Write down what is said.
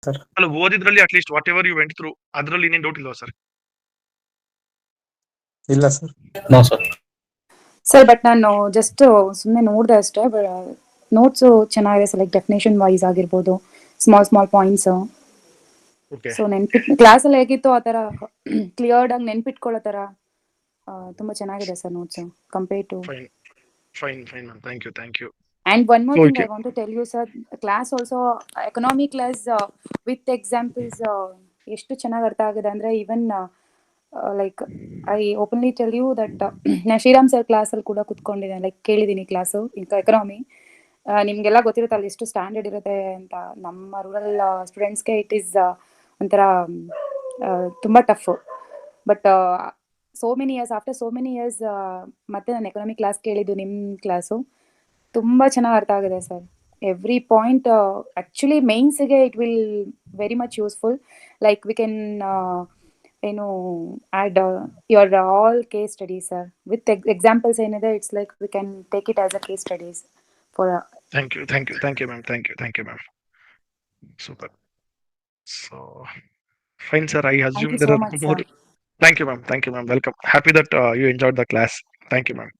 Sir ಅಲ್ಲ ಓದಿದ್ರಲ್ಲಿ at least whatever you went through ಅದರಲ್ಲಿ ಇನ್ನೇನು ಡೌಟ್ ಇಲ್ವಾ ಸರ್? ಇಲ್ಲ sir. No sir. Sir but ನಾನು ಜಸ್ಟ್ ಸುಮ್ಮನೆ ನೋಡಿದೆ ಅಷ್ಟೇ. ನೋಟ್ಸು ಚೆನ್ನಾಗಿದೆ ಸರ್, ಲೈಕ್ ಡೆಫಿನೇಷನ್ ವೈಸ್ ಆಗಿರ್ಬೋದು, ಸ್ಮಾಲ್ ಪಾಯಿಂಟ್ಸ್. ಓಕೆ ಸೊ ಕ್ಲಾಸಲ್ಲಿ ಹೇಗಿತ್ತು ಆ ಥರ ಕ್ಲಿಯರ್ಡ್ ಆಗಿ ನೆನ್ಪಿಟ್ಕೊಳ್ಳೋ ಥರ ತುಂಬ ಚೆನ್ನಾಗಿದೆ sir notes compare to. Fine fine fine ma'am, thank you. And one more thing Okay. I want to tell you, sir, class also economy class with examples ಎಷ್ಟು ಚೆನ್ನಾಗಿ ಅರ್ಥ ಆಗಿದೆ ಅಂದರೆ even like I openly tell you that ನಾನು Shriram sir ಕ್ಲಾಸಲ್ಲಿ ಕೂಡ ಕುತ್ಕೊಂಡಿದ್ದೇನೆ, like ಕೇಳಿದ್ದೀನಿ ಕ್ಲಾಸು ಎಕನಾಮಿ. ನಿಮಗೆಲ್ಲ ಗೊತ್ತಿರುತ್ತಲ್ಲ ಎಷ್ಟು ಸ್ಟ್ಯಾಂಡರ್ಡ್ ಇರುತ್ತೆ ಅಂತ. ನಮ್ಮ ರೂರಲ್ ಸ್ಟೂಡೆಂಟ್ಸ್ಗೆ ಇಟ್ ಈಸ್ ಒಂಥರ ತುಂಬ tough. But so many years ಮತ್ತೆ ನಾನು ಎಕನಾಮಿ ಕ್ಲಾಸ್ ಕೇಳಿದ್ದು ನಿಮ್ಮ ಕ್ಲಾಸು ತುಂಬ ಚೆನ್ನಾಗಿ ಅರ್ಥ ಆಗಿದೆ ಸರ್. ಎವ್ರಿ ಪಾಯಿಂಟ್ ಆ್ಯಕ್ಚುಲಿ ಮೇನ್ಸ್ಗೆ it will very much useful. Like we can ಏನು add your all case studies sir with examples ಏನಿದೆ. It's like we can take it as a case studies for. Thank you ma'am, thank you ma'am. Super. So fine sir, I assume you there so are much, more. sir. Thank you ma'am, welcome. Happy that you enjoyed the class. Thank you ma'am.